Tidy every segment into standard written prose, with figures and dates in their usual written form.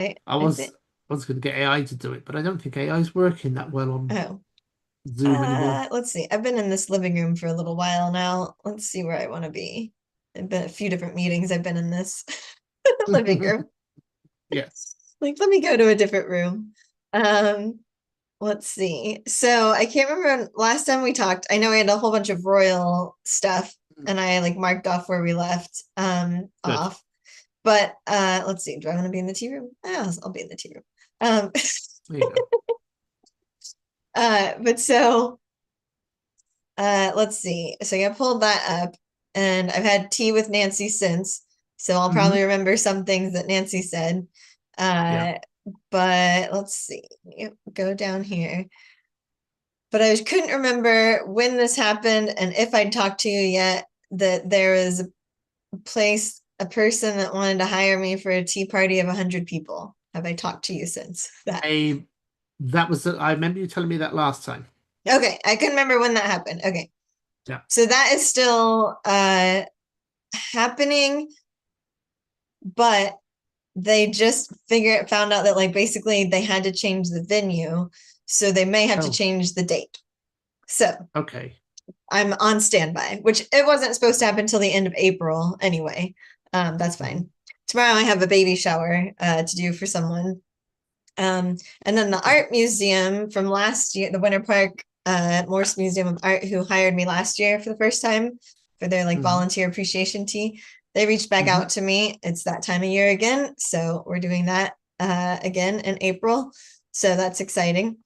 I I was think. I was going to get AI to do it, but I don't think AI is working that well on Oh, Zoom anymore. let's see. I've been in this living room for a little while now. Let's see where I want to be. I've been at a few different meetings. I've been in this living room. Yes. Like, let me go to a different room. Um, let's see. So I can't remember last time we talked. I know we had a whole bunch of royal stuff, and I like marked off where we left Good. off. But let's see. Do I want to be in the tea room? Oh, I'll be in the tea room. Um, There you go. but so let's see. So I pulled that up, and I've had tea with Nancy since, so I'll Hmm. probably remember some things that Nancy said. Yeah. Uh, but let's see. Go down here. But I couldn't remember when this happened and if I'd talked to you yet. That there was a person that wanted to hire me for a tea party of 100 people. Have I talked to you since that? I I remember you telling me that last time. Okay, I couldn't remember when that happened. Okay, Yeah. so that is still happening, but they just found out that like basically they had to change the venue, so they may have to Oh, change the date. So okay. I'm on standby, which it wasn't supposed to happen until the end of April anyway. That's Hmm. fine. Tomorrow I have a baby shower to do for someone. And then the Okay. art museum from last year, the Winter Park Morse Museum of Art, who hired me last year for the first time for their like Hmm. volunteer appreciation tea, they reached back Hmm. out to me. It's that time of year again, so we're doing that again in April. So that's exciting.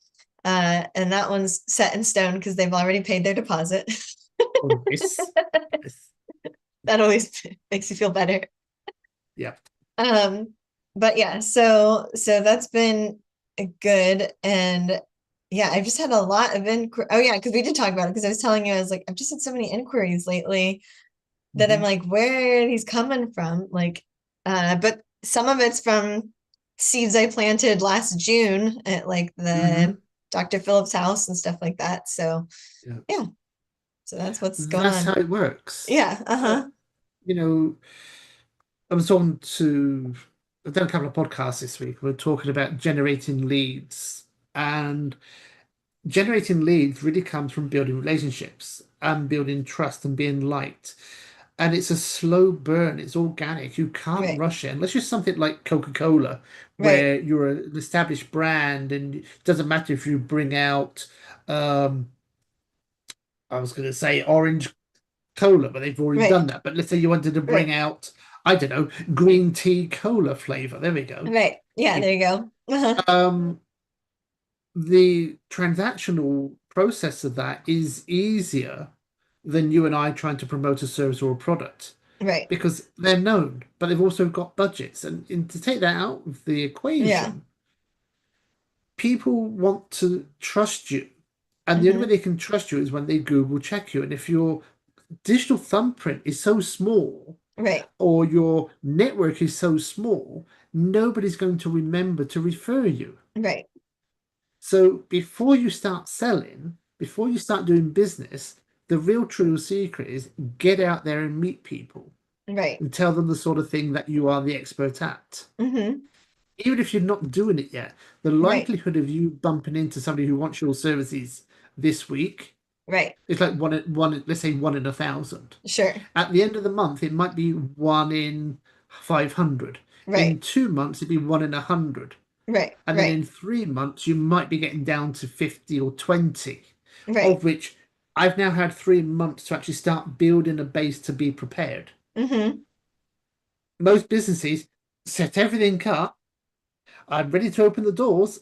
And that one's set in stone because they've already paid their deposit. Oh, nice. Nice. That always makes you feel better. Yeah. Um, but yeah, so that's been good. And yeah, I've just had a lot of inquiries. Oh yeah, because we did talk about it because I was telling you, I was like, I've just had so many inquiries lately that I'm Hmm. like, where are these coming from? Like, but some of it's from seeds I planted last June at like the Hmm. Dr. Phillips house and stuff like that. So Yeah. yeah, so that's what's going That's how on. it works. Yeah, Uh, uh-huh. you know, I was on to, I've done a couple of podcasts this week. We're talking about generating leads, and generating leads really comes from building relationships and building trust and being liked. And it's a slow burn, it's organic. You can't Right, rush it unless you're something like Coca-Cola, right, where you're an established brand and it doesn't matter if you bring out, um, I was going to say orange cola, but they've already right, done that. But let's say you wanted to bring right, out, I don't know, green tea cola flavor. There we go. right. Yeah, there you go. Uh-huh. Um, the transactional process of that is easier than you and I trying to promote a service or a product Right. because they're known, but they've also got budgets. And to take that out of the Yeah. equation, people want to trust you. And the only way Hmm. they can trust you is when they Google check you. And if your digital thumbprint is so small, Right. or your network is so small, nobody's going to remember to refer you. Right. So before you start selling, before you start doing business, the real true secret is get out there and meet people Right. and tell them the sort of thing that you are the expert at. Hmm. Even if you're not doing it yet, the Right. likelihood of you bumping into somebody who wants your services this week Right. is like let's say 1 in 1,000. Sure. At the end of the month, it might be 1 in 500. Right. In 2 months, it'd be 1 in 100. Right. And then Right. in 3 months, you might be getting down to 50 or 20, Right. of which I've now had 3 months to actually start building a base to be prepared. Hmm. Most businesses set everything up. I'm ready to open the doors,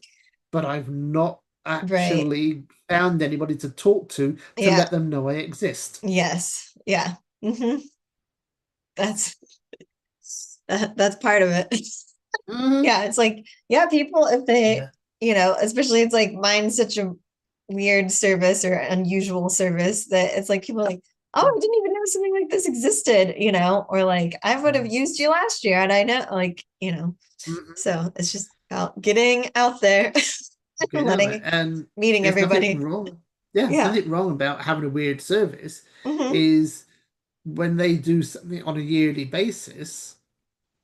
but I've not Right. actually found anybody to talk to Yeah. let them know I exist. Yes. Yeah. Hmm. That's that's part of it. Mhm. Yeah, it's like, yeah, people if they, Yeah. especially it's like mine's such a weird service or unusual service that it's like people are like, oh, I didn't even know something like this existed, or like I would have used you last year and I know like. Mhm. So it's just about getting out there and Getting out there. letting And meeting there's nothing everybody. wrong. Yeah, Yeah. nothing wrong about having a weird service Hmm. is when they do something on a yearly basis.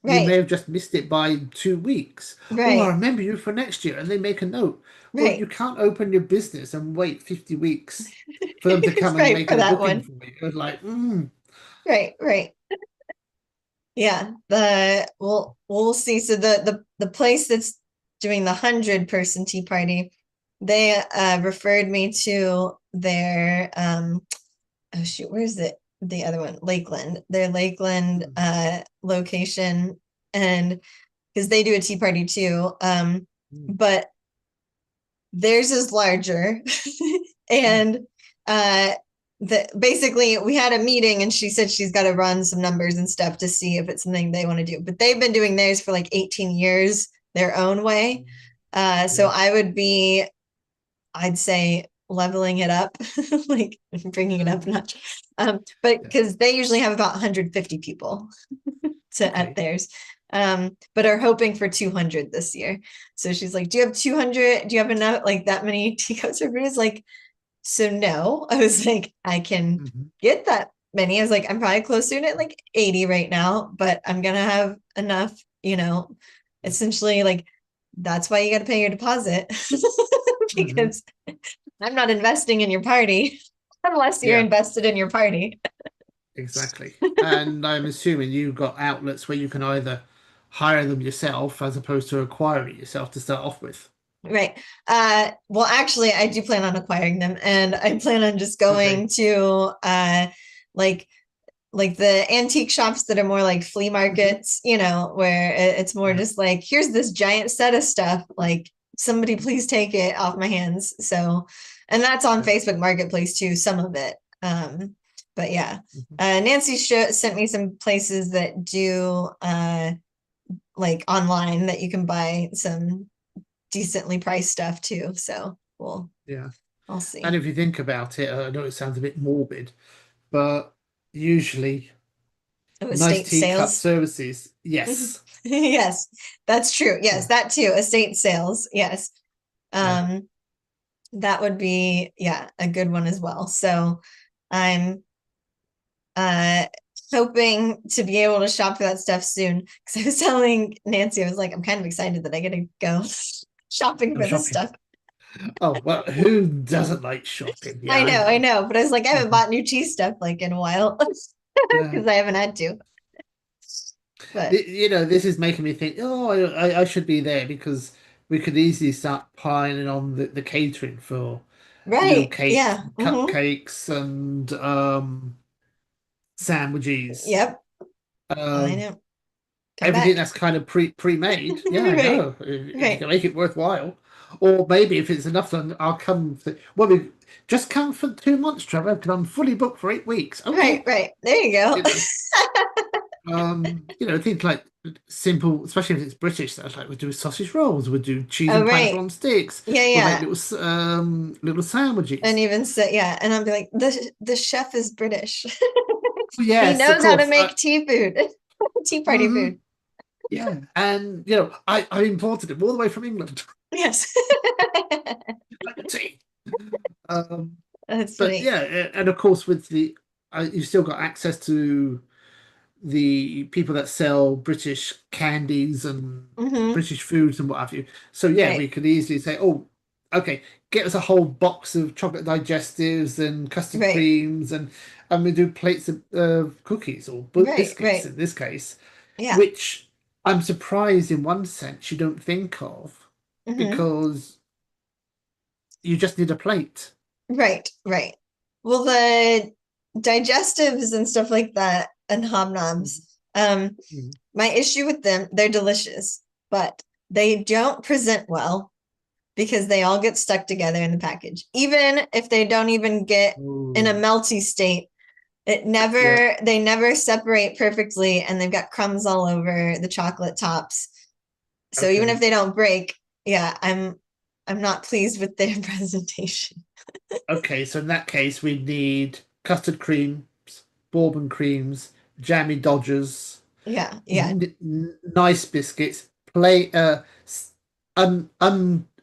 You may Right. have just missed it by 2 weeks. Oh, I Right. remember you for next year, and they make a note. Well, Right. you can't open your business and wait 50 weeks for them to come and Right make for a that booking one. for you. It's like, Right. Right. Yeah. We'll see. So the place that's doing the 100-person tea party, they referred me to their oh shoot, where's it? The other one, Lakeland, their Lakeland mm, location, and because they do a tea party too. mm, But theirs is larger, mm, and uh basically we had a meeting and she said she's got to run some numbers and stuff to see if it's something they want to do. But they've been doing theirs for like 18 years their own way. mm, So yeah, I would be, I'd say, leveling it up, like bringing it up a mm, notch. But yeah. because they usually have about 150 people at Okay. theirs, but are hoping for 200 this year. So she's like, "Do you have 200? Do you have enough, like that many teacups for brews?" Like, so no. I was like, I can Hmm. get that many. I was like, I'm probably closer to like 80 right now, but I'm gonna have enough, essentially like that's why you got to pay your deposit Hmm. because I'm not investing in your party unless you're Yeah, invested in your party. exactly. And I'm assuming you've got outlets where you can either hire them yourself as opposed to acquire it yourself to start off with. Right. Well, actually, I do plan on acquiring them, and I plan on just Okay. going to like like the antique shops that are more like flea Hmm. markets, where it's more Yeah. just like, here's this giant set of stuff, like somebody please take it off my hands. So, and that's on Yeah. Facebook Marketplace too, some of it. But yeah, Hmm. Nancy sent me some places that do like online that you can buy some decently priced stuff too. So Yeah. I'll And see. if you think about it, I know it sounds a bit morbid, but usually Oh, nice estate teacup sales. services, yes. Yes, that's true. Yes, Yeah. that too. Estate sales. Yes. Yeah. Um, that would be, yeah, a good one as well. So I'm uh hoping to be able to shop for that stuff soon. Because I was telling Nancy, I was like, I'm kind of excited that I get to go shopping I'm for this shopping. stuff. Oh, well, who doesn't like shopping? Yeah, I I know. know, but I was like, I haven't Mhm. bought new cheese stuff like in a while Yeah. because I haven't had to. But This is making me think, oh, I should be there because we could easily start piling on the catering for little right, cakes, yeah, cupcakes, and sandwiches. yep, I Um, know. Come Everything back. that's kind of pre-made. Yeah, I Right, know. If you right, can make it worthwhile, or maybe if it's enough, then I'll come. Well, just come for 2 months, Trevor, because I'm fully booked for 8 weeks. right, Okay, right. There you go. you know. Things like simple, especially if it's British stuff, like we do sausage rolls, we do cheese Oh, and pineapple right. on sticks, Yeah, we'll make yeah. little And sandwiches. even so, yeah. And I'll be like, the chef is British. He Yes, of knows how to course. make tea food, tea party Mhm, food. yeah, and I imported it all the way from England, Yes. like the tea. Um, That's but funny. yeah, and of course with you've still got access to the people that sell British candies and Hmm. British foods and what have you. So yeah, we Right, could easily say, oh, okay, get us a whole box of chocolate digestives and custard right, creams, and we do plates of cookies or right, biscuits right. in this case, Yeah. which I'm surprised in one sense you don't think of Hmm. because you just need a plate. Right, right. Well, the digestives and stuff like that and hobnobs, Mhm. my issue with them, they're delicious, but they don't present well because they all get stuck together in the package. Even if they don't even get in a Ooh, melty state, yeah. they never separate perfectly and they've got crumbs all over the chocolate tops. So even if Okay. they don't break, yeah, I'm not pleased with their presentation. Okay, so in that case, we need custard creams, bourbon creams, jammy Dodgers, Yeah, yeah. nice biscuits, play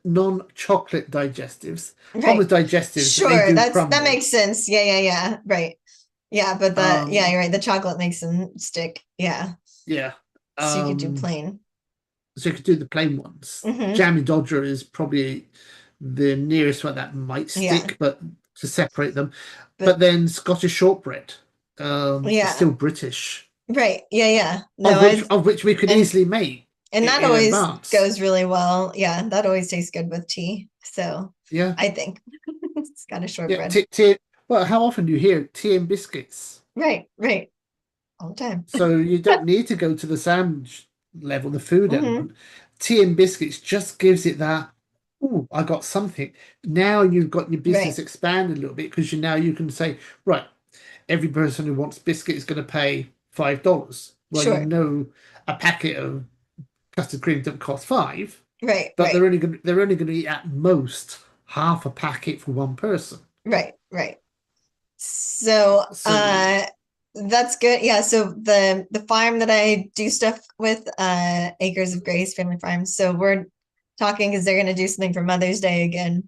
non-chocolate digestives. Problem Right. with digestives that they Sure, do that crumble. makes sense. Yeah, yeah, yeah. Right. Yeah, but yeah, Um, you're right. The chocolate makes them stick. Yeah. yeah. So you could do Um, plain. so you could do the plain ones. Hmm. Jammy Dodger is probably the nearest one that might Yeah. stick, but to separate them. But But then Scottish shortbread, is yeah. still British, Right. Yeah, yeah. No, I of which we could and easily make and that in always advance. goes really well. Yeah, that always tastes good with tea. So Yeah, I think it's got a yeah. shortbread. Well, how often do you hear tea and biscuits? Right, right. All the time. So you don't need to go to the sandwich level, the food Hmm. element. Tea and biscuits just gives it that. Oh, I got something. Now you've got your business Right. expanded a little bit because now you can say, right, every person who wants biscuit is going to pay $5. Well, you Sure. know, a packet of custard cream don't cost five, Right, but right, they're only going to eat at most half a packet for one person. right, right. So So, that's good. Yeah, so the farm that I do stuff with, Acres of Grace Family Farm. So we're talking because they're gonna do something for Mother's Day again.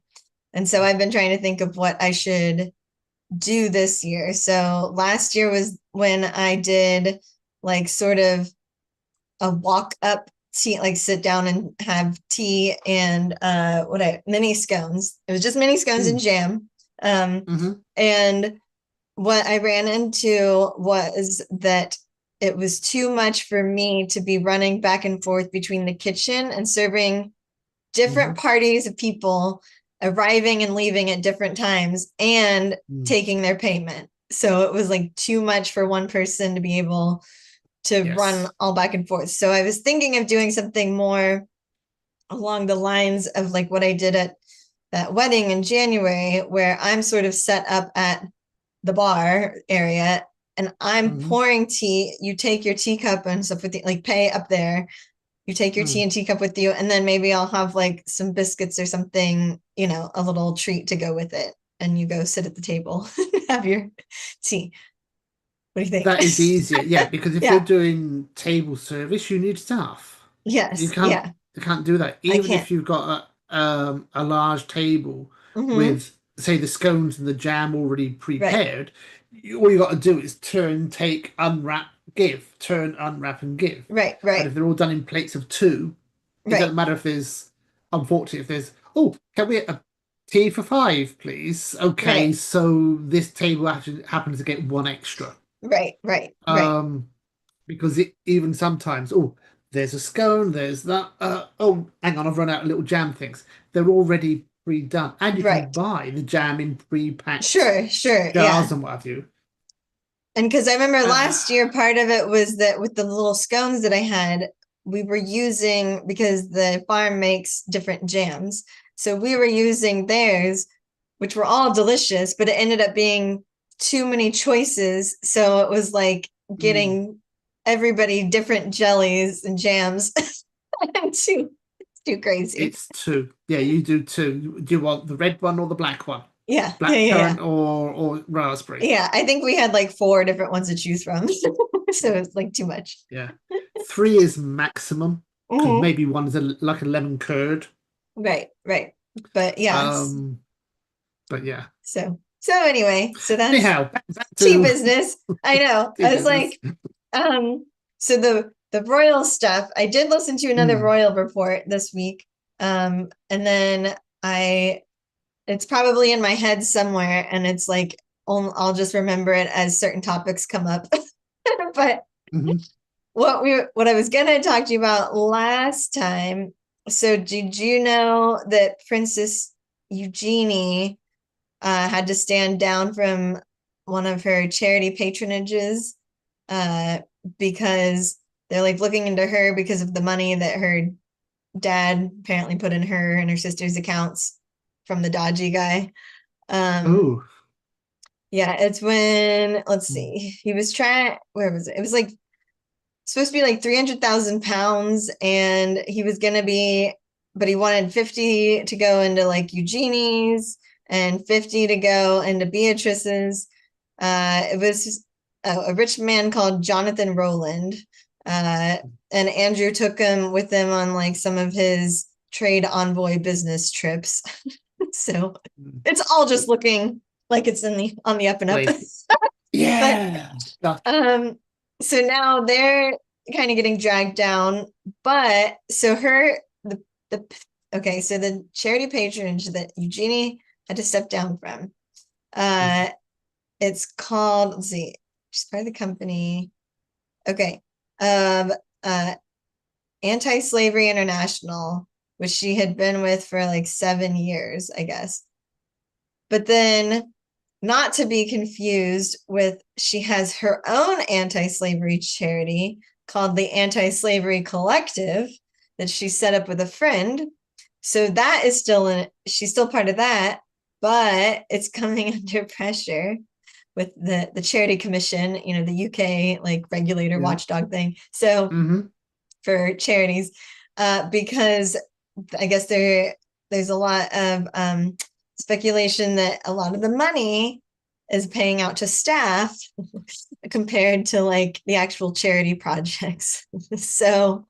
And so I've been trying to think of what I should do this year. So last year was when I did like sort of a walk up tea, like sit down and have tea and what I mini scones. It was just mini scones and mm, jam. Um, hmm and what I ran into was that it was too much for me to be running back and forth between the kitchen and serving different hmm parties of people arriving and leaving at different times and mm, taking their payment. So it was like too much for one person to be able to run yes. all back and forth. So I was thinking of doing something more along the lines of like what I did at that wedding in January, where I'm sort of set up at the bar area and I'm hmm pouring tea. You take your teacup and stuff with you, like pay up there. You take your tea mm. and teacup with you, and then maybe I'll have like some biscuits or something, a little treat to go with it. And you go sit at the table and have your tea. What do you think? That is easier, yeah, because if you're Yeah. doing table service, you need staff. You Yes. can't Yeah. you can't do that. I Even can't. if you've got a large table Hmm. with, say, the scones and the jam already Right. prepared, all you got to do is turn, take, unwrap, give, turn, unwrap, and give. Right. And Right. if they're all done in plates of two, it Right. doesn't matter if there's, unfortunately, if there's, oh, can we get a tea for five, please? Okay, Right. so this table actually happens to get one extra. Right. Right. Right. Um, because it even sometimes, oh, there's a scone, there's that. Oh, hang on, I've run out of little jam things. They're already pre-done, and you can Right. buy the jam in pre-packed Sure. Sure. jars Yeah. and what have you. And because I remember Uh, last year, part of it was that with the little scones that I had, we were using because the farm makes different jams. So we were using theirs, which were all delicious, but it ended up being too many choices. So it was like mm, getting everybody different jellies and jams. Too crazy. it's two. Yeah, you do two. Do you want the red one or the black one? Yeah, yeah, Black yeah, yeah. currant or raspberry? Yeah, I think we had like four different ones to choose from. So it's like too much. Yeah, three is maximum because Hmm. maybe one is like a lemon curd. Right, right. But yeah, Um, but yeah. so anyway, so that's Anyhow, back tea to business. I know. tea I was business. like, so the royal stuff, I did listen to another Mm, royal report this week. And then I it's probably in my head somewhere, and it's like I'll just remember it as certain topics come up. But mhm. what I was gonna talk to you about last time. So did you know that Princess Eugenie had to stand down from one of her charity patronages uh, because they're like looking into her because of the money that her dad apparently put in her and her sister's accounts from the dodgy guy. Um, Oh, yeah, it's when let's mm, see, he was trying. Where was it? It was like supposed to be like 300,000 pounds, and he was gonna be, but he wanted 50 to go into like Eugenie's and 50 to go into Beatrice's. It was a rich man called Jonathan Rowland, uh, and Andrew took him with him on like some of his trade envoy business trips. So mm. it's all just looking like it's in the on the up and up. Like, But yeah. Stuff. um, so now they're kind of getting dragged down. But so the okay, so the charity patronage that Eugenie had to step down from, uh, it's called, let's see, she's part of the company. Okay. Um, uh, Anti-Slavery International, which she had been with for like 7 years, I guess. But then, not to be confused with, she has her own anti-slavery charity called the Anti-Slavery Collective that she set up with a friend. So that is still in, she's still part of that, but it's coming under pressure with the charity commission, the UK like regulator Yeah. watchdog thing. So Hmm. for charities, because I guess there's a lot of speculation that a lot of the money is paying out to staff compared to like the actual charity projects. So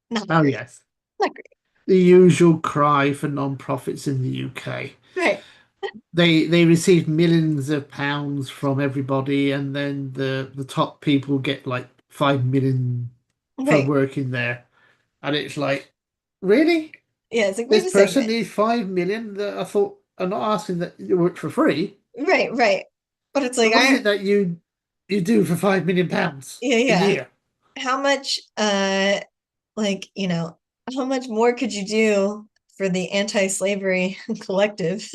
not Oh, great. yes. Not great. The usual cry for non-profits in the UK. Right. They receive millions of pounds from everybody, and then the top people get like 5 million for Right. working there. And it's like, really? Yeah, it's like, This wait a person second. needs 5 million that I thought are not asking that you work for free. Right, right. But it's like, What is I it that you do for £5 million yeah, a yeah. year? How much like, how much more could you do for the anti-slavery collective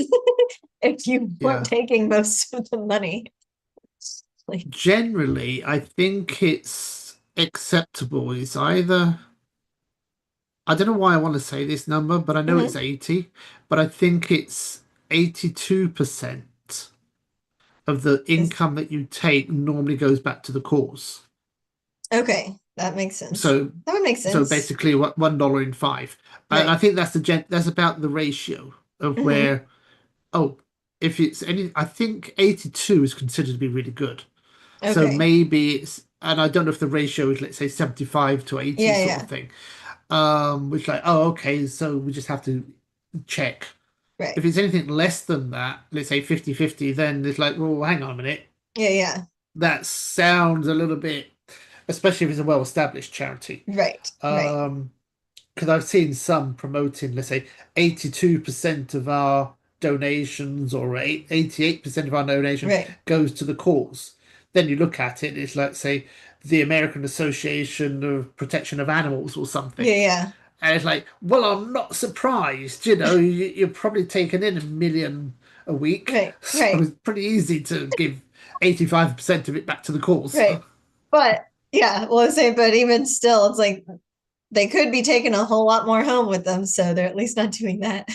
if you weren't Yeah. taking most of the money? Like, Generally, I think it's acceptable. It's either, I don't know why I want to say this number, but I know it's mhm. 80, but I think it's 82% of the Is income that you take normally goes back to the cause. okay. That makes sense. So That would make so sense. basically what $1 in five. And I Right. think that's about the ratio of Hmm. where, oh, if it's any, I think 82 is considered to be really good. So Okay. maybe it's, and I don't know if the ratio is, let's say, 75 to 80 Yeah, sort of yeah. thing. Which like, oh, okay, so we just have to check. Right. If it's anything less than that, let's say 50-50, then it's like, well, hang on a minute. Yeah, yeah. That sounds a little bit, especially if it's a well-established charity. Right. Right. Um, because I've seen some promoting, let's say, 82% of our donations or 88% of our donation Right. goes to the cause. Then you look at it, it's like, say, the American Association of Protection of Animals or something. Yeah, yeah. And it's like, well, I'm not surprised. You're probably taking in 1 million a week. Right. So Right. it's pretty easy to give 85% of it back to the cause. Right. But yeah, well, I say, but even still, it's like they could be taking a whole lot more home with them, so they're at least not doing that.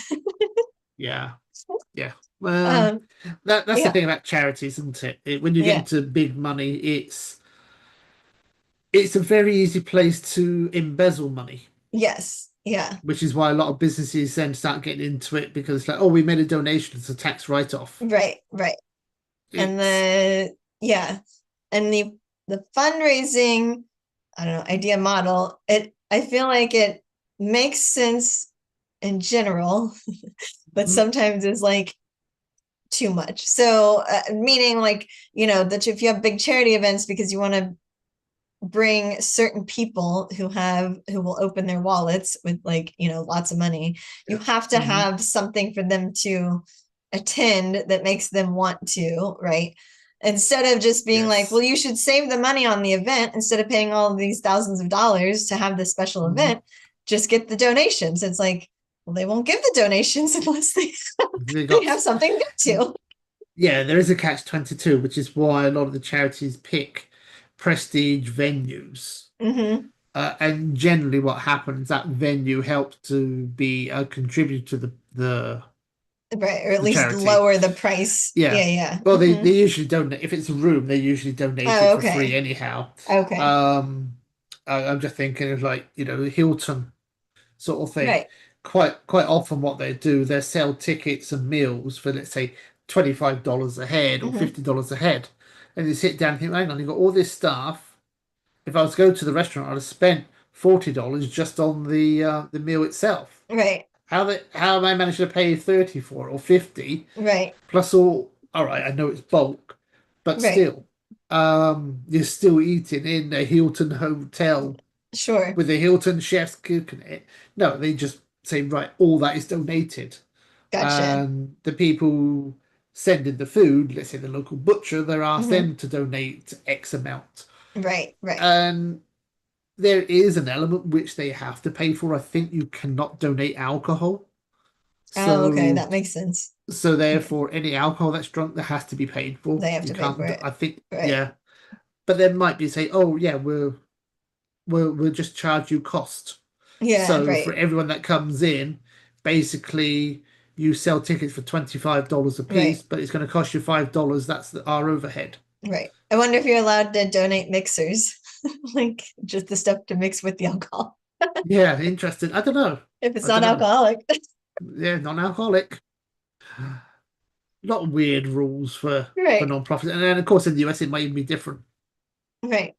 Yeah. Yeah. Well, Um, that's the yeah, thing about charities, isn't it? When you get yeah, into big money, it's a very easy place to embezzle money, yes, yeah, which is why a lot of businesses then start getting into it because like, oh, we made a donation, it's a tax write-off. right, right. And It's yeah, and the fundraising, I don't know, idea model, I feel like it makes sense in general, but Mhm, sometimes is like too much. So, meaning like, that if you have big charity events because you want to bring certain people who will open their wallets with like lots of money, you yeah. have to Hmm. have something for them to attend that makes them want to, right? Instead of just being like, well, Yes. you should save the money on the event instead of paying all of these thousands of dollars to have this special Hmm. event, just get the donations. It's like, well, they won't give the donations unless they They they got have something to go Yeah, there is a catch-22, which is why a lot of the charities pick prestige venues. to. And generally what happens, that venue helps to be a contributor to Right, or at the least charity. lower the price. Yeah, Yeah. yeah. Well, they usually donate, if it's a room, they usually donate it Oh, for free okay. anyhow. Okay. Um, I'm just thinking of like, Hilton sort of thing. Right. Quite often what they do, they sell tickets and meals for, let's say, $25 a head or Hmm. $50 a head. And you sit down and think, hang on, you've got all this stuff. If I was to go to the restaurant, I'd have spent $40 just on the meal itself. Right. How have I managed to pay 30 for it or 50 Right. plus all right, I know it's bulk, but Right. still. you're still eating in a Hilton hotel Sure. with the Hilton chefs cooking it. No, they just say, right, all that is donated. Gotcha. And the people sending the food, let's say the local butcher, they're asked Hmm. them to donate X amount. Right, right. And there is an element which they have to pay for. I think you cannot donate alcohol. Oh, okay, So that makes sense. so Okay. therefore any alcohol that's drunk that has to be paid for. They have You to pay for can't it. I think Right. yeah. But there might be say, oh yeah, we'll just charge you cost. Yeah, So for right, everyone that comes in, basically you sell tickets for $25 a piece, right, but it's going to cost you $5. That's our overhead. right. I wonder if you're allowed to donate mixers, like just the stuff to mix with the alcohol, Yeah, interesting. I don't know. if it's I not don't know. alcoholic. Yeah, non-alcoholic. A lot of weird rules for Right, non-profits, and then of course in the US it might even be different. right.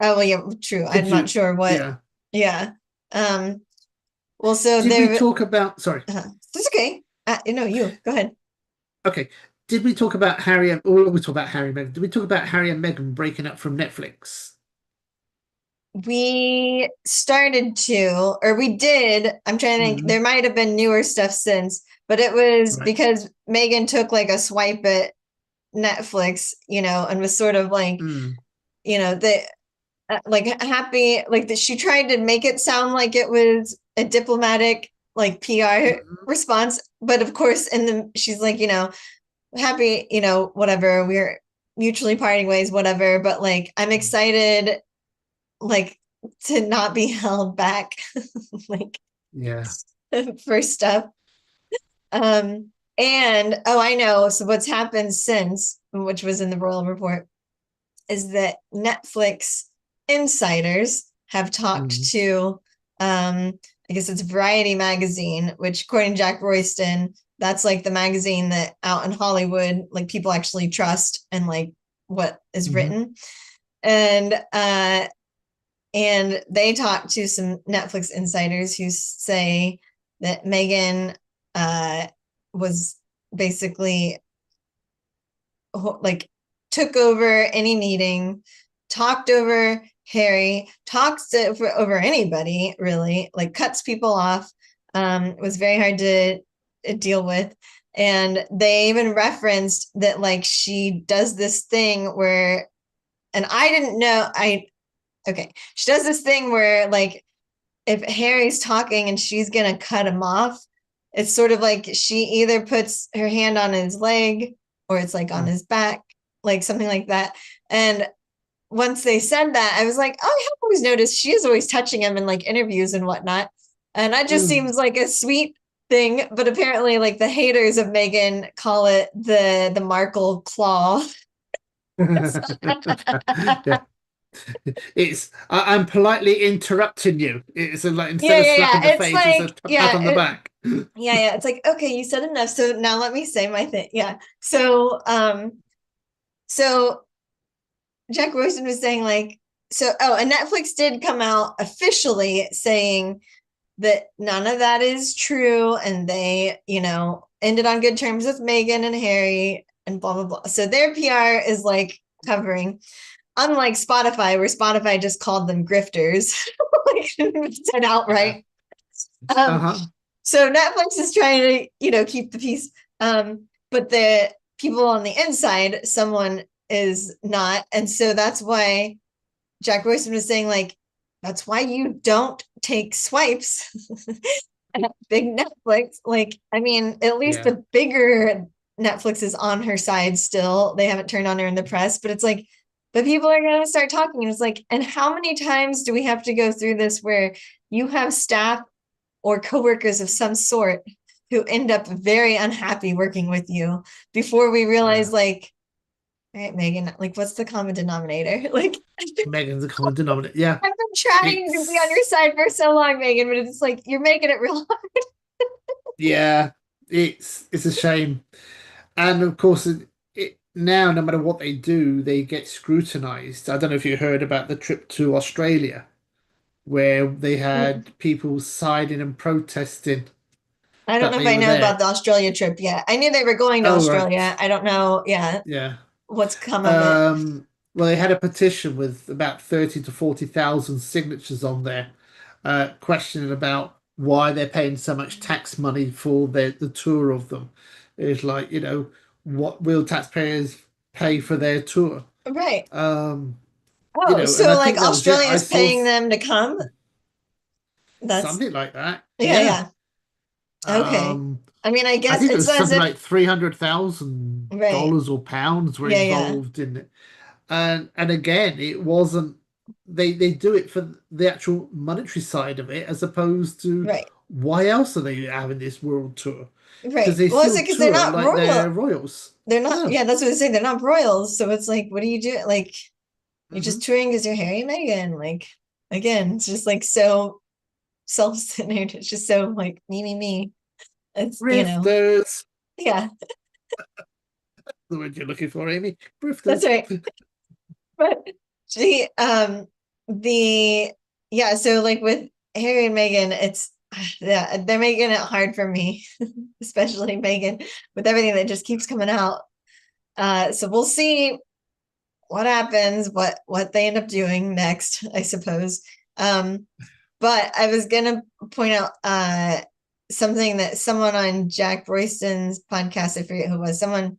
Oh, well, yeah, true. I'm Did not you? sure what. Yeah. Yeah. Um, well, so Did we there, talk about? Sorry. that's okay. No, you go ahead. Okay. Did we talk about Harry and? Or we talk about Harry and Meghan? Did we talk about Harry and Meghan breaking up from Netflix? We started to, or we did. I'm trying to think. Mm, There might have been newer stuff since, but it was right. because Megan took like a swipe at Netflix, and was sort of like, Mm, the like happy, like that she tried to make it sound like it was a diplomatic like PR mm, response, but of course, in the she's like, happy, whatever, we're mutually parting ways, whatever, but like I'm excited, like to not be held back, like yeah. for stuff. Um, and oh, I know. So what's happened since, which was in the Royal Report, is that Netflix insiders have talked Mm, to, I guess it's Variety magazine, which according to Jack Royston, that's like the magazine that out in Hollywood, like people actually trust and like what is mm, written. And they talked to some Netflix insiders who say that Megan was basically like took over any meeting, talked over Harry, talks over anybody really, like cuts people off. Was very hard to deal with. And they even referenced that like she does this thing where, and I didn't know, okay, she does this thing where like if Harry's talking and she's gonna cut him off, it's sort of like she either puts her hand on his leg or it's like on mm, his back, like something like that. And once they said that, I was like, oh, I have always noticed she is always touching him in like interviews and whatnot. And that just mm. seems like a sweet thing. But apparently, like the haters of Megan call it the Markle claw. Yeah. I'm politely interrupting you. It's like instead Yeah, of yeah, slap yeah. in the It's face, it's a like, pat on the back. yeah, yeah. It's like, okay, you said enough. So now let me say my thing. Yeah. So Jack Royston was saying like, and Netflix did come out officially saying that none of that is true, and they, ended on good terms with Meghan and Harry and blah blah blah. So their PR is like covering, unlike Spotify, where Spotify just called them grifters, like said Yeah. outright. Um, Uh-huh. so Netflix is trying to, keep the peace. But the people on the inside, someone is not. And so that's why Jack Royston was saying, like, that's why you don't take swipes at big Netflix. Like, I mean, at least Yeah. the bigger Netflix is on her side still. They haven't turned on her in the press, but it's like, but people are going to start talking. And it's like, and how many times do we have to go through this where you have staff or coworkers of some sort who end up very unhappy working with you before we realize, Yeah. like, all right, Megan, like, what's the common denominator? Like, Megan's a common denominator. Yeah. I've been trying to be on your It's side for so long, Megan, but it's like you're making it real hard. yeah. It's a shame. And of course now no matter what they do, they get scrutinized. I don't know if you heard about the trip to Australia where they had people siding and protesting I don't that know if they I were know there. about the Australia trip yet. I knew they were going to Oh, Australia. right. I don't know, yeah, Yeah. what's come of it. Um, Well, they had a petition with about 30 to 40,000 signatures on there, questioning about why they're paying so much tax money for the tour of them. It's like, what will taxpayers pay for their tour? Right. Um, Oh, and so I like think that was it. Australia I is saw paying them to come? That's something like that. yeah, Yeah. yeah. Okay. Um, I mean, I I guess think it it's was as something if like $300,000 right. or pounds were Yeah, yeah. involved in it. And again, it wasn't they do it for the actual monetary side of it as opposed to Right. why else are they having this world tour? Because Right. they Well, it's still because they're tour not like royal. they're royals. They're not, No. yeah, that's what I'm saying. They're not royals. So it's like, what do you do? Like, you're just Hmm. touring because you're Harry and Meghan. Like, again, it's just like so self-centered. It's just so like me, me, me. It's, Grifters. yeah, The word you're looking for, Amy. that's Grifters. right. But she, the, yeah, so like with Harry and Meghan, it's, yeah, they're making it hard for me, especially Meghan, with everything that just keeps coming out. So we'll see what happens, what they end up doing next, I suppose. Um, but I was gonna point out something that someone on Jack Royston's podcast, I forget who it was, someone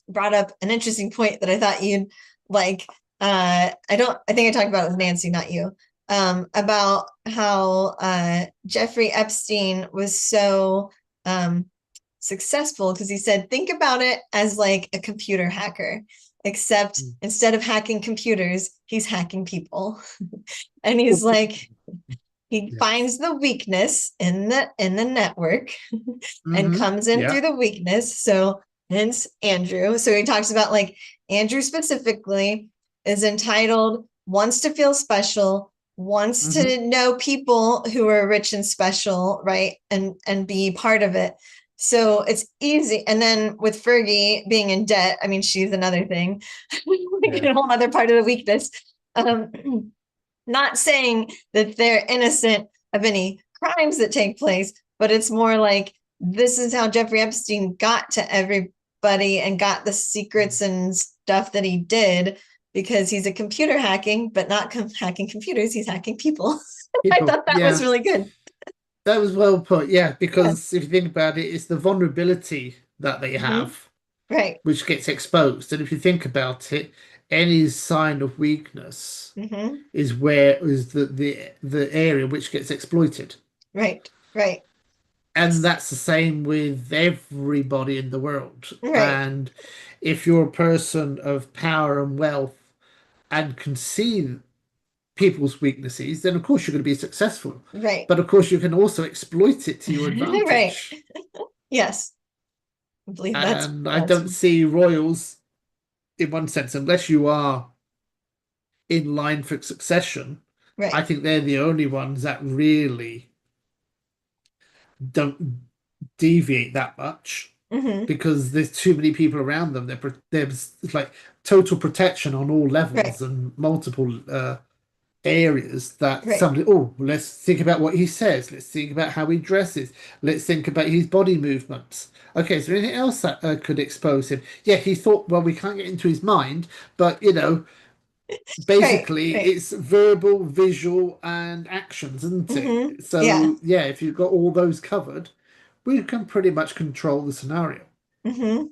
brought up an interesting point that I thought you'd like. I think I talked about it with Nancy, not you, about how Jeffrey Epstein was so successful because he said, think about it as like a computer hacker, except instead of hacking computers, he's hacking people. And he's like, he Yes. finds the weakness in the network and Hmm. comes in through Yeah. the weakness. So hence Andrew. So he talks about like Andrew specifically is entitled, wants to feel special, wants Hmm. to know people who are rich and special, right? And be part of it. So it's easy. And then with Fergie being in debt, I mean, she's another thing, like Yeah. a whole other part of the weakness. Um, not saying that they're innocent of any crimes that take place, but it's more like this is how Jeffrey Epstein got to everybody and got the secrets and stuff that he did because he's a computer hacking, but not hacking computers, he's hacking people. I People. thought that was Yeah. really good. That was well put. Yeah, Yeah. because if you think about it, it's the vulnerability that they Mm-hmm. have Right. which gets exposed. And if you think about it, any sign of weakness Mm-hmm. is the area which gets exploited. Right. Right. And that's the same with everybody in the world. Right. And if you're a person of power and wealth and can see people's weaknesses, then of course you're going to be successful. Right. But of course you can also exploit it to your Right. advantage. Yes. I believe that's And I that's don't see royals in one sense, unless you are in line for succession, I right. think they're the only ones that really don't deviate that much Mm-hmm. because there's too many people around them. There's like total protection on all Right. levels and multiple areas that Right. somebody, oh, let's think about what he says. Let's think about how he dresses. Let's think about his body movements. Okay, is there anything else that could expose him? Yeah, he thought, well, we can't get into his mind, but Right. basically Right. it's verbal, visual, and actions, isn't it? Mm-hmm. Yeah. So yeah, if you've got all those covered, we can pretty much control the scenario. Mm-hmm.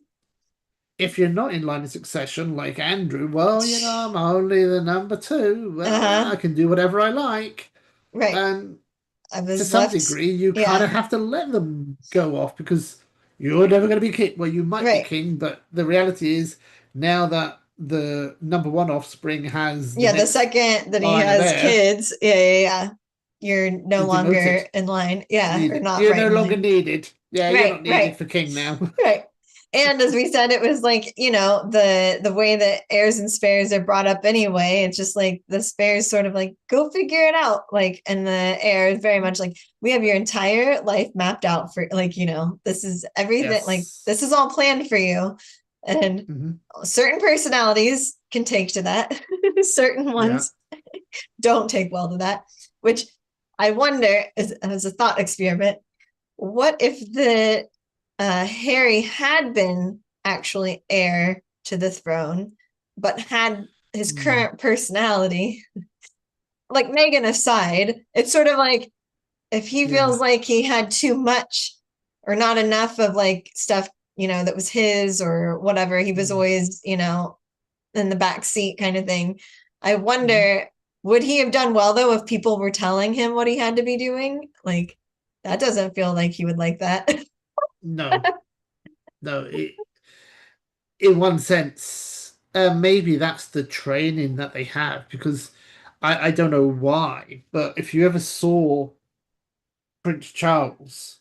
If you're not in line of succession, like Andrew, well, I'm only the number two. Well, Uh-huh. I can do whatever I like. Right. And I to was some left. degree, you kind Yeah. of have to let them go off because you're never going to be king. Well, you might be Right. king, but the reality is now that the number one offspring has the Yeah. The next second that he line of has heir, kids, yeah, yeah, yeah. You're no is longer demoted. in line. Yeah. Or Needed. not You're right no in longer line. needed. Yeah, you're Right. not needed Right. for king now. Right. And as we said, it was like, the way that heirs and spares are brought up anyway. It's just like the spares sort of like, go figure it out. Like, and the heir is very much like, we have your entire life mapped out for like, this is everything, like this is Yes. all planned for you. And Hmm. certain personalities can take to that. Certain Yeah. ones don't take well to that, which I wonder as a thought experiment, what if the Harry had been actually heir to the throne, but had his Mm, current personality, like Megan aside, it's sort of like if he yeah. feels like he had too much or not enough of like stuff, that was his or whatever, he was Mm, always, in the back seat kind of thing. I mhm. wonder, would he have done well though if people were telling him what he had to be doing? Like, that doesn't feel like he would like that. No, no. In one sense, maybe that's the training that they have because I don't know why, but if you ever saw Prince Charles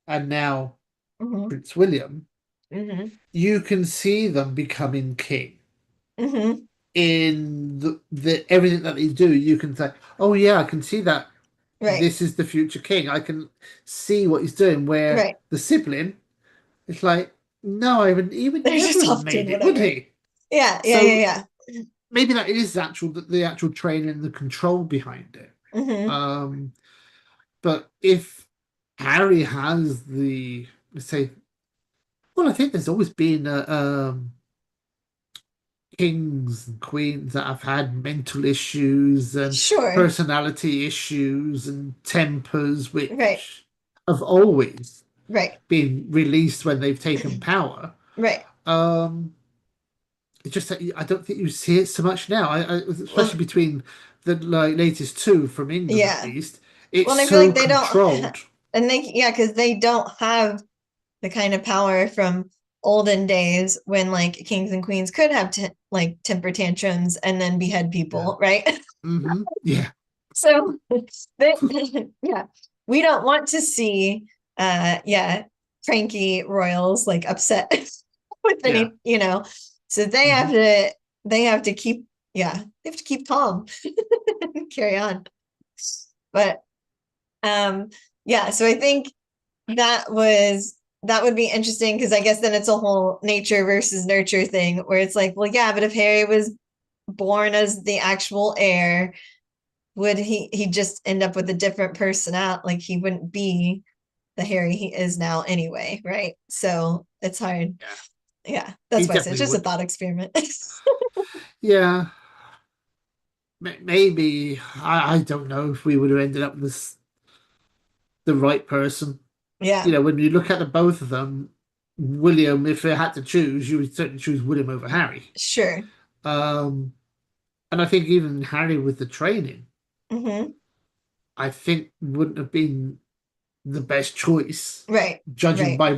and now Hmm. Prince William, Hmm. you can see them becoming king. Hmm. In the everything that they do, you can say, "Oh yeah, I can see that Right. this is the future king. I can see what he's doing." Where Right. the sibling, it's like, "No, he would They're never just have off doing made it, would whatever. he?" Yeah. Yeah. So Yeah. maybe that is the actual training and the control behind it. Yeah. Hmm. Um, but if Harry has the, let's say, well, I think there's always been kings and queens that have had mental issues and Sure. personality issues and tempers, Right. which have always Right. been released when they've taken power. Right. Um, it's just that I don't think you see it so much now. Well, Especially between the latest two from England, at yeah. least, it's Well, and I feel so like they don't, controlled. and yeah, because they don't have the kind of power from olden days when like kings and queens could have like temper tantrums and then behead Yeah. people, right? Yeah. So they, yeah, we don't want to see, yeah, cranky royals like upset with Yeah. So hmm they have to keep, yeah, they have to keep calm and carry on. But um, yeah, so I think that would be interesting because I guess then it's a whole nature versus nurture thing where it's like, well, yeah, but if Harry was born as the actual heir, would he just end up with a different personality? Like he wouldn't be the Harry he is now anyway, right? So it's hard. Yeah. Yeah, He that's why I said it's definitely just a would. thought experiment. Yeah. Maybe I don't know if we would have ended up with the right person. Yeah, When you look at the both of them, William, if they had to choose, you would certainly choose William over Harry. sure. Um, and I think even Harry with the training, Hmm. I think wouldn't have been the best choice, Right, judging right, by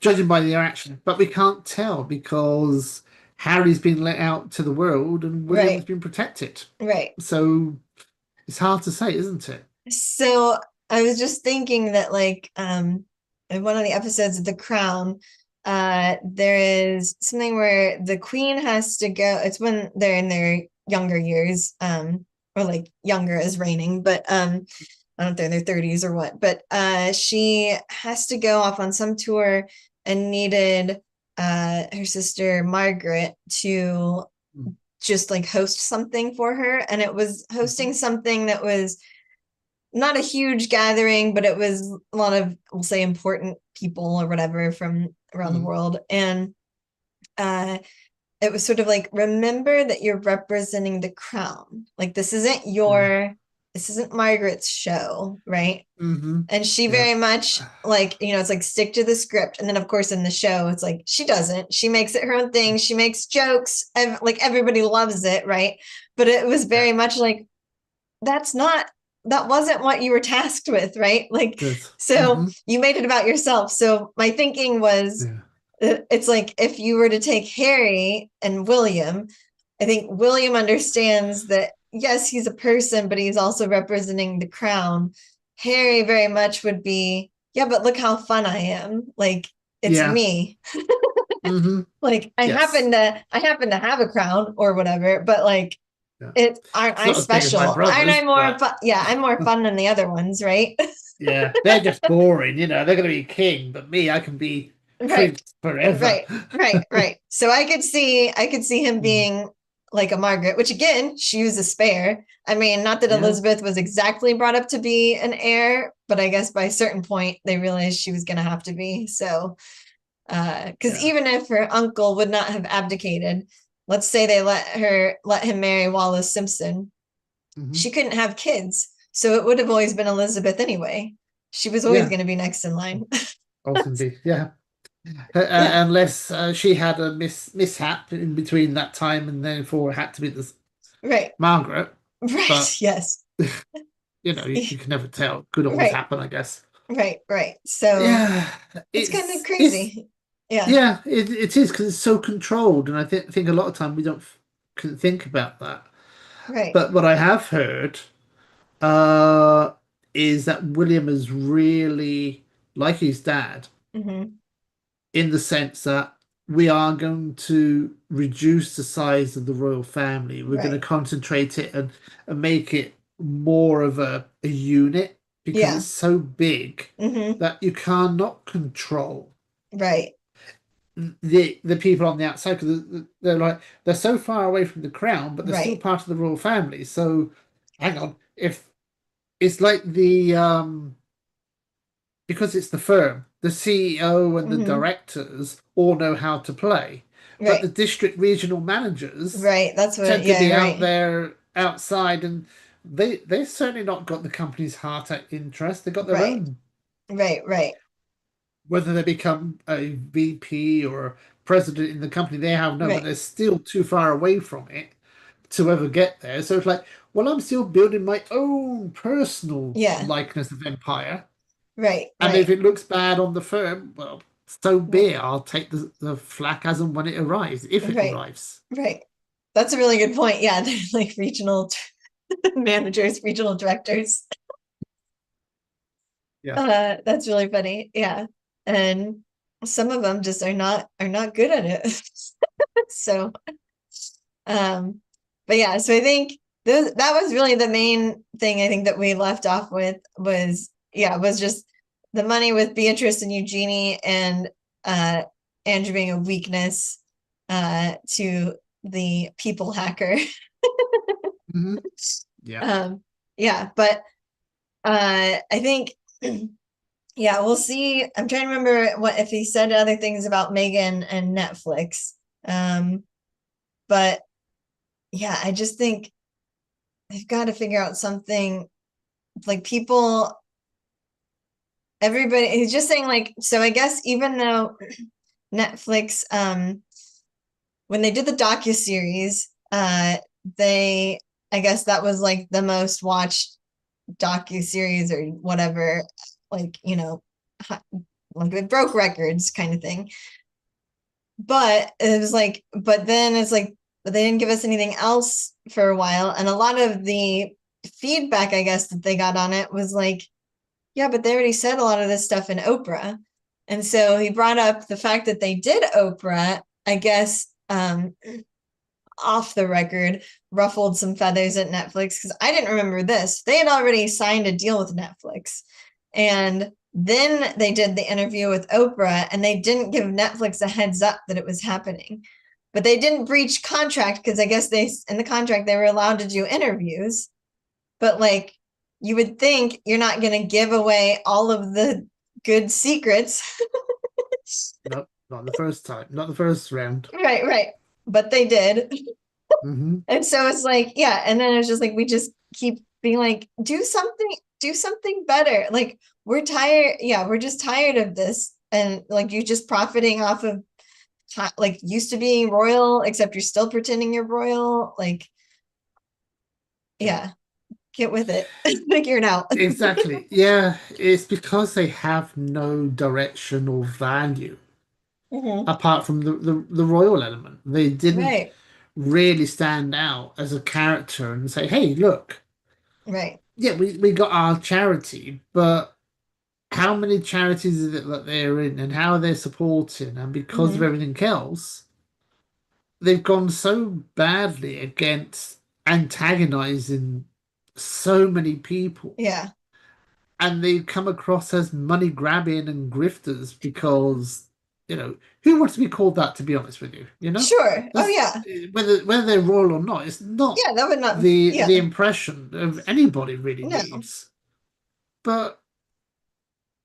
judging by their actions. But we can't tell because Harry's been let out to the world and William's right, been protected. right. So it's hard to say, isn't it? So I was just thinking that like in one of the episodes of The Crown, there is something where the queen has to go, it's when they're in their younger years, or like younger as reigning, but I don't know if they're in their 30s or what, but she has to go off on some tour and needed her sister Margaret to just like host something for her. And it was Mhm. hosting something that was not a huge gathering, but it was a lot of, we'll say, important people or whatever from around the Mm, world. And uh, it was sort of like, remember that you're representing the crown. Like, yeah. this isn't Margaret's show, right? And she Yeah. very much like, it's like stick to the script. And then, of course, in the show, it's like she doesn't. She makes it her own thing. She makes jokes, and like everybody loves it, right? But it was Yeah. very much like, that's not that wasn't what you were tasked with, right? Like, Good. so you made it about yourself. So my thinking was, Yeah. it's like if you were to take Harry and William, I think William understands that yes, he's a person, but he's also representing the crown. Harry very much would be, yeah, but look how fun I am. Like, it's Yeah. me. hmm Like Yes. I happen to have a crown or whatever, but like, Yeah. aren't It's I not as big as my special? Aren't I brothers, more but fun? Yeah, I'm more fun than the other ones, right? yeah, they're just boring. They're going to be king, but me, I can be Right, prince forever. right, right. So I could see him Mm. being like a Margaret, which again, she was a spare. I mean, not that Yeah. Elizabeth was exactly brought up to be an heir, but I guess by a certain point they realized she was going to have to be. So, because Yeah. even if her uncle would not have abdicated, let's say they let him marry Wallace Simpson, Hmm. she couldn't have kids. So it would have always been Elizabeth anyway. She was always Yeah, going to be next in line. ultimately, yeah. Yeah. Unless she had a mishap in between that time, and therefore it had to be this Right. Margaret. Right. But Yes. you can never tell. Could always Right. happen, I guess. Right. Right. So Yeah, it's kind of it's crazy. Yeah. yeah, it is because it's so controlled, and I think a lot of time we don't can think about that. Right. But what I have heard uh, is that William is really like his dad Hmm. in the sense that we are going to reduce the size of the royal family. We're going to Right. concentrate it and make it more of a unit because Yeah. it's so big Hmm. that you cannot control Right. the people on the outside because they're so far away from the crown, but they're still Right. part of the royal family. So hang on, if it's like the because it's the firm, the CEO and the Hmm. directors all know how to play, but Right. the district regional managers Right. That's what, tend to yeah, be out right. there outside, and they've certainly not got the company's heart at interest. They've got their Right. own, Right. Right. whether they become a VP or a president in the company, they have no, but Right. they're still too far away from it to ever get there. So it's like, well, I'm still building my own personal Yeah. likeness of empire. Right. And if Right. it looks bad on the firm, well, so be Right. it. I'll take the flack as and when it arrives, if it Right. arrives. Right. That's a really good point. Yeah. They're like regional managers, regional directors. Yeah. That's really funny. Yeah. And some of them just are not good at it. So, um, but yeah, so I think that was really the main thing I think that we left off with was, yeah, was just the money with Beatrice and Eugenie and uh Andrew being a weakness to the people hacker. Hmm. Yeah. Um, yeah, but I think yeah, we'll see. I'm trying to remember what if he said other things about Megan and Netflix. Um, but yeah, I just think they've got to figure out something like people, everybody he's just saying like, so I guess even though Netflix, when they did the docuseries, they, I guess that was like the most watched docuseries or whatever, like, like it broke records kind of thing. But it was like, but then it's like, but they didn't give us anything else for a while. And a lot of the feedback, I guess, that they got on it was like, yeah, but they already said a lot of this stuff in Oprah. And so he brought up the fact that they did Oprah, I guess, off the record, ruffled some feathers at Netflix because I didn't remember this. They had already signed a deal with Netflix. And then they did the interview with Oprah and they didn't give Netflix a heads up that it was happening. But they didn't breach contract because I guess they, in the contract, they were allowed to do interviews. But like, you would think you're not going to give away all of the good secrets. Nope. Not the first time. Not the first round. Right, right. But they did. Hmm. And so it's like, yeah. And then it's just like, we just keep being like, do something better. Like, we're tired. Yeah, we're just tired of this. And like, you're just profiting off of, like, used to being royal, except you're still pretending you're royal. Like, Yeah. yeah, get with it. Figure it out. Exactly. Yeah. It's because they have no direction or value Mhm. apart from the royal element. They didn't Right, really stand out as a character and say, hey, look, right. yeah, we got our charity, but how many charities is it that they're in and how are they supporting? And because of Hmm. everything else, they've gone so badly against antagonizing so many people. Yeah. And they come across as money grabbing and grifters because, who wants to be called that, to be honest with you? Sure. Oh, That's yeah. whether they're royal or not, it's not Yeah, that would not, the yeah. impression of anybody really No. needs. But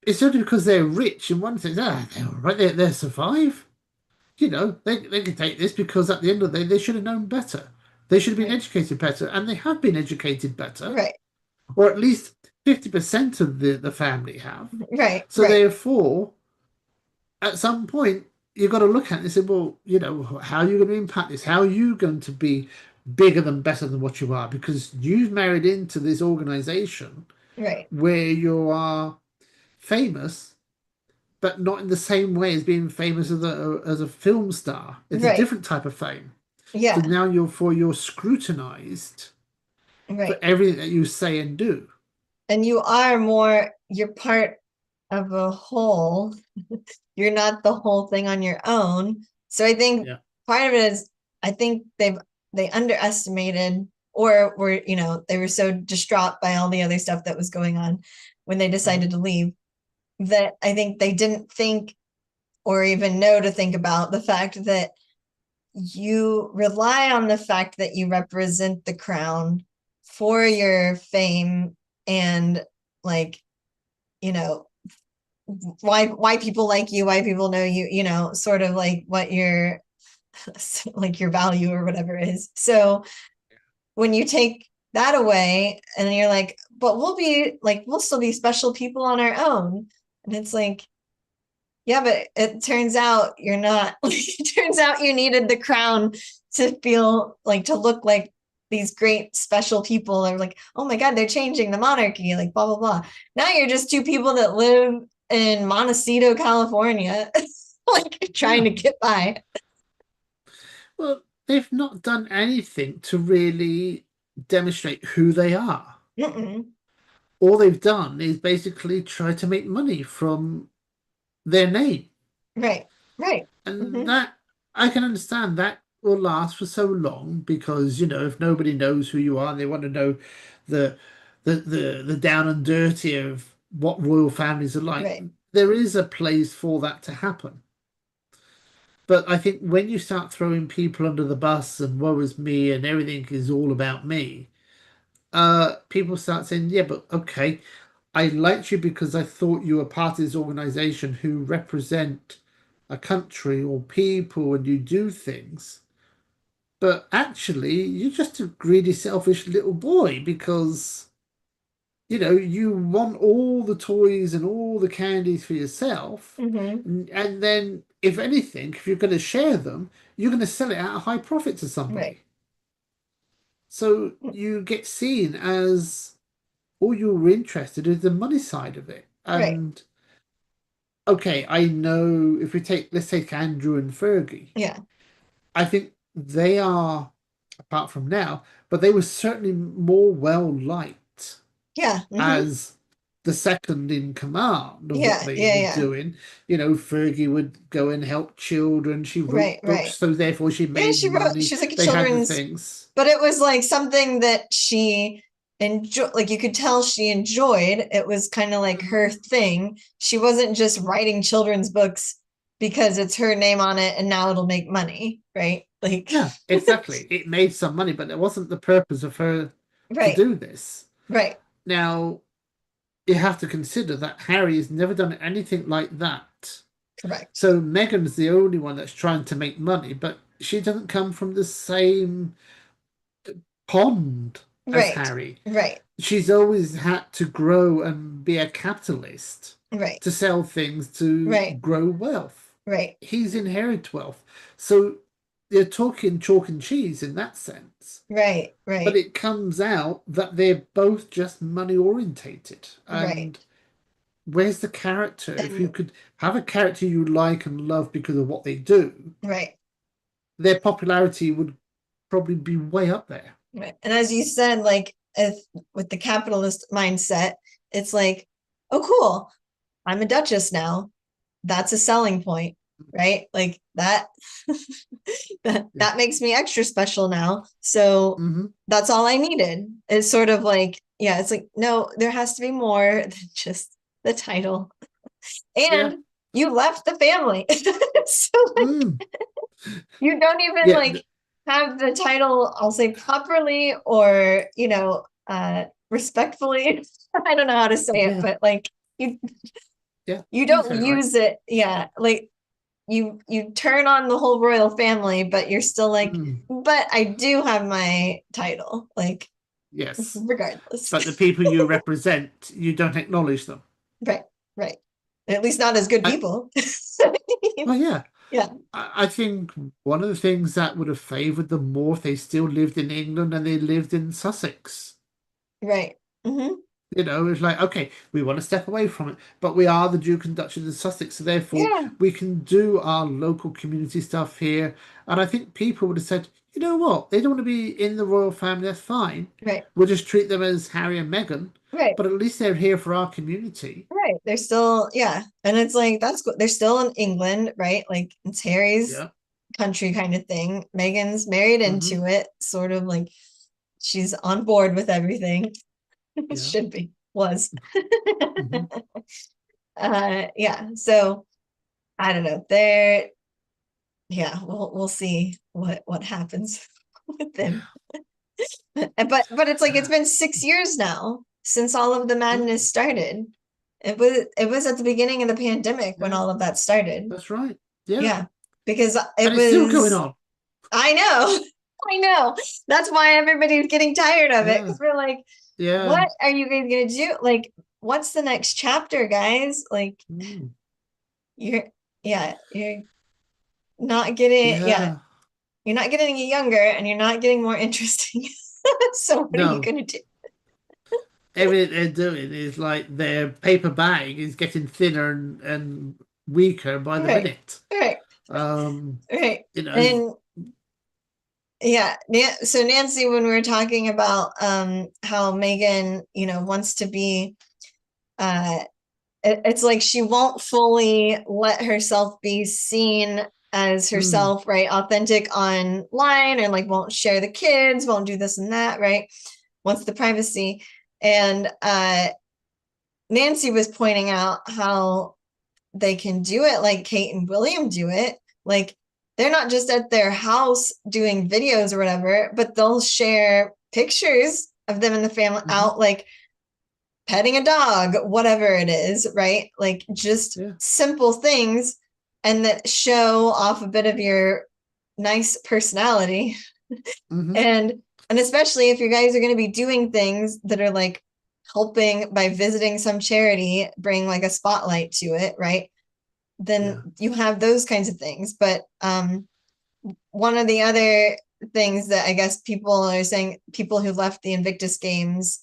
it's only because they're rich in one sense. They're all right. They survive. they can take this because at the end of the day, they should have known better. They should have been Right. educated better, and they have been educated better, Right. or at least 50% of the family have. Right. So Right. therefore, at some point, you've got to look at it and say, well, how are you going to impact this? How are you going to be bigger than better than what you are? Because you've married into this organization Right. where you are famous, but not in the same way as being famous as a film star. It's a Right. different type of fame. So Yeah. now you're scrutinized for Right. everything that you say and do. And you're part of a whole. You're not the whole thing on your own. So I think Yeah. part of it is, I think they underestimated, or were, they were so distraught by all the other stuff that was going on when they Mhm. decided to leave, that I think they didn't think or even know to think about the fact that you rely on the fact that you represent the crown for your fame, and, like, you know why people like you, why people know you, sort of like what your like your value or whatever is. So when you take that away and you're like, but we'll still be special people on our own, and it's like, yeah, but it turns out you're not. It turns out you needed the crown to feel like, to look like these great special people are like, oh my God, they're changing the monarchy, like blah, blah, blah. Now you're just two people that live in Montecito, California, like trying Yeah. to get by. Well, they've not done anything to really demonstrate who they are. Mm-mm. All they've done is basically try to make money from their name. Right, right. And Mm-hmm. that I can understand that will last for so long because, if nobody knows who you are and they want to know the the down and dirty of what royal families are like, Right. there is a place for that to happen. But I think when you start throwing people under the bus and woe is me and everything is all about me, people start saying, yeah, but okay, I liked you because I thought you were part of this organization who represent a country or people and you do things. But actually, you're just a greedy, selfish little boy because, you want all the toys and all the candies for yourself. Mm-hmm. And then, if anything, if you're going to share them, you're going to sell it at a high profit to Right. somebody. So you get seen as all you were interested in the money side of it. Right. And okay, I know if we let's take Andrew and Fergie, Yeah. I think they are, apart from now, but they were certainly more well liked Yeah. Mm-hmm. as the second in command of what Yeah. they Yeah. were Yeah. doing. Fergie would go and help children. She Right. wrote books, Right. so therefore she Yeah, made money. she's like a They had the children's, things. but it was like something that she enjoyed, like you could tell she enjoyed. It was kind of like her Mhm. thing. She wasn't just writing children's books because it's her name on it and now it'll make money, right? Like, Yeah, exactly. It made some money, but it wasn't the purpose of her to right, do this. right, Now, you have to consider that Harry has never done anything like that. correct. So Meghan's the only one that's trying to make money, but she doesn't come from the same pond as Right, Harry. right, She's always had to grow and be a capitalist right, to sell things to right, grow wealth. right, He's inherited wealth. So they're talking chalk and cheese in that sense. right, But right, it comes out that they're both just money orientated. right. And where's the character? If you And could have a character you like and love because of what they do, right. their popularity would probably be way up there. Right. And as you said, like, if with the capitalist mindset, it's like, oh, cool, I'm a duchess now. That's a selling point, right? Like that, Yeah. that makes me extra special now. So Hmm. that's all I needed. It's sort of like, yeah, it's like, no, there has to be more than just the title. Yeah. And you left the family. So Mm. you don't even Yeah. like have the title, I'll say, properly, or respectfully. I don't know how to say it, Yeah. but like you Yeah. you You said don't it right. use it, yeah, like you turn on the whole royal family, but you're still like, Mm, but I do have my title, like yes. regardless. But the people you represent, you don't acknowledge them. Right, right. At least not as good I, people. well, yeah. Yeah, I think one of the things that would have favoured them more if they still lived in England and they lived in Sussex. right. Hmm. You know, it's like, okay, we want to step away from it, but we are the Duke and Duchess of Sussex, so therefore Yeah, we can do our local community stuff here. And I think people would have said, you know what, they don't want to be in the royal family, that's fine. right, We'll just treat them as Harry and Meghan, right, but at least they're here for our community. right. They're still, yeah. And it's like, that's good. They're still in England, right? Like it's Harry's Yeah. country kind of thing. Meghan's married Hmm. into it, sort of like she's on board with everything. Yeah. Should be, was. Hmm. Yeah. So I don't know. There, yeah, we'll see what happens with them. But it's like it's been 6 years now since all of the Mm, madness started. It was at the beginning of the pandemic when yeah, all of that started. that's right. Yeah. Yeah, because And it it's still going was. on. I know, I know. That's why everybody's getting tired of it Yeah. because we're like, Yeah. what are you guys gonna do? Like, what's the next chapter, guys? Like, Mm, you're yeah, you're not getting yeah, yeah. you're not getting any younger and you're not getting more interesting. So what are you No. gonna do? Everything they're doing is like their paper bag is getting thinner and weaker by the Right, minute. right, Um, right. you know, And yeah, so Nancy, when we were talking about how Megan, wants to be uh it's like she won't fully let herself be seen as mm, herself, right? Authentic online, and like won't share the kids, won't do this and that, right? Wants the privacy. And Nancy was pointing out how they can do it like Kate and William do it. Like they're not just at their house doing videos or whatever, but they'll share pictures of them and the family hmm, out like petting a dog, whatever it is, right? Like just yeah, simple things and that show off a bit of your nice personality. hmm, And especially if you guys are going to be doing things that are like helping by visiting some charity, bring like a spotlight to it, right? Then yeah, you have those kinds of things. But one of the other things that I guess people are saying, people who left the Invictus Games,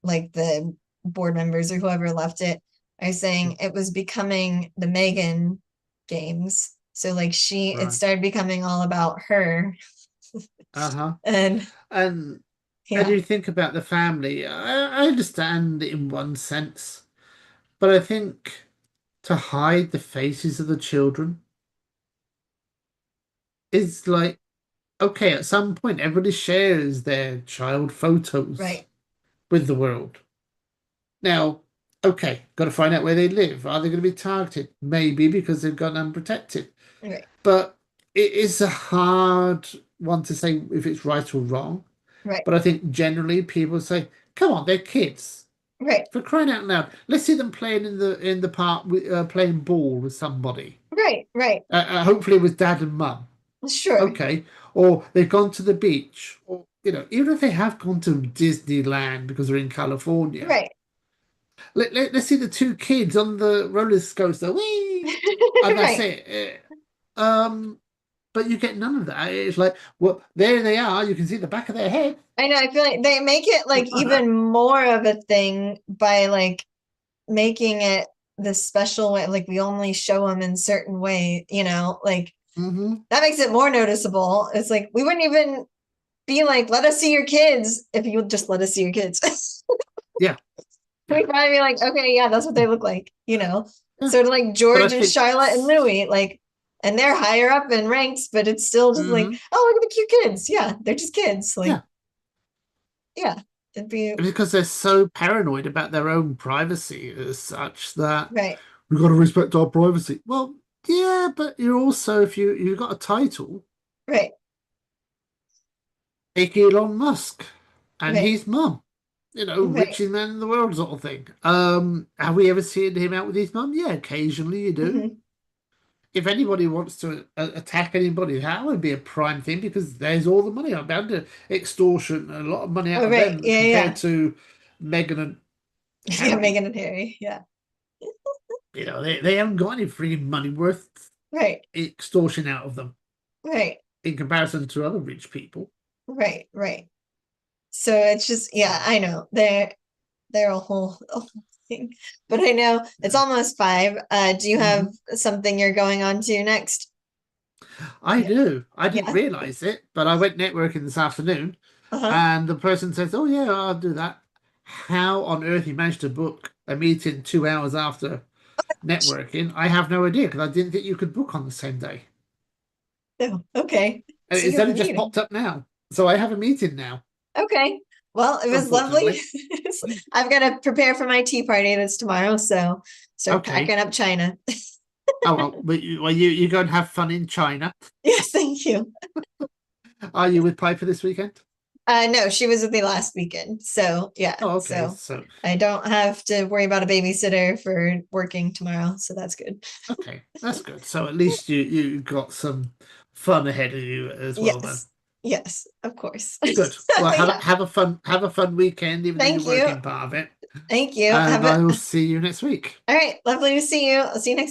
like the board members or whoever left it, are saying it was becoming the Megan Games. So like it right, started becoming all about her. uh-huh. And And and yeah, you think about the family. I understand in one sense, but I think to hide the faces of the children is like okay. At some point, everybody shares their child photos right, with the world. Now, okay, got to find out where they live. Are they going to be targeted? Maybe because they've gone unprotected. right, But it is a hard one to say if it's right or wrong. right, But I think generally people say, "Come on, they're kids. right, For crying out loud, let's see them playing in the park, playing ball with somebody. right, right. Hopefully with dad and mum. Sure. Okay, or they've gone to the beach, or even if they have gone to Disneyland because they're in California." Right. Let's see the two kids on the roller coaster. Whee! And that's Right. it. But you get none of that. It's like, well, there they are. You can see the back of their head. I know. I feel like they make it like even more of a thing by like making it this special way. Like we only show them in certain way, like Hmm. that makes it more noticeable. It's like we wouldn't even be like, let us see your kids if you would just let us see your kids. Yeah, We'd yeah, probably be like, okay, yeah, that's what they look like. yeah. Sort of like But I George and think, Charlotte and Louis, like, and they're higher up in ranks, but it's still just like, hmm, oh, look at the cute kids. Yeah, they're just kids. Like, yeah, yeah, it'd be because they're so paranoid about their own privacy as such that right, we've got to respect our privacy. Well, yeah, but you're also if you've got a title, right, take Elon Musk and right, his mum. right. Richest man in the world sort of thing. Have we ever seen him out with his mum? Yeah, occasionally you do. Hmm. if anybody wants to attack anybody, that would be a prime thing because there's all the money. I'm bound to extortion a lot of money out Oh, of right. them Yeah, compared yeah. to Meghan and Yeah, Harry. Megan and Harry. Yeah. They haven't got any free money worth Right. extortion out of them Right. in comparison to other rich people. Right. Right. So it's just, yeah, I know. They're a whole thing. But I know it's Yeah. almost 5. Do you have Hmm. something you're going on to next? I Yeah. do. I didn't Yeah. realize it, but I went networking this afternoon, Uh-huh. and the person says, "Oh yeah, I'll do that." How on earth he managed to book a meeting 2 hours after networking? I have no idea because I didn't think you could book on the same day. Oh, okay. And So you it's have a only just meeting. popped up now, so I have a meeting now. Okay. Well, it was lovely. Unfortunately, I've got to prepare for my tea party that's tomorrow, so start okay. packing up China. Oh well, you go and have fun in China. Yes, thank you. Are you with Piper this weekend? No, she was with me last weekend. So yeah, Oh, okay. so So I don't have to worry about a babysitter for working tomorrow. So that's good. okay, that's good. So at least you got some fun ahead of you as well then. Yes. Yes, of course. Good. Well, have Yeah. a have a fun weekend, even though you're Thank you. working part of it. Thank you. And Have I a will see you next week. all right. Lovely to see you. I'll see you next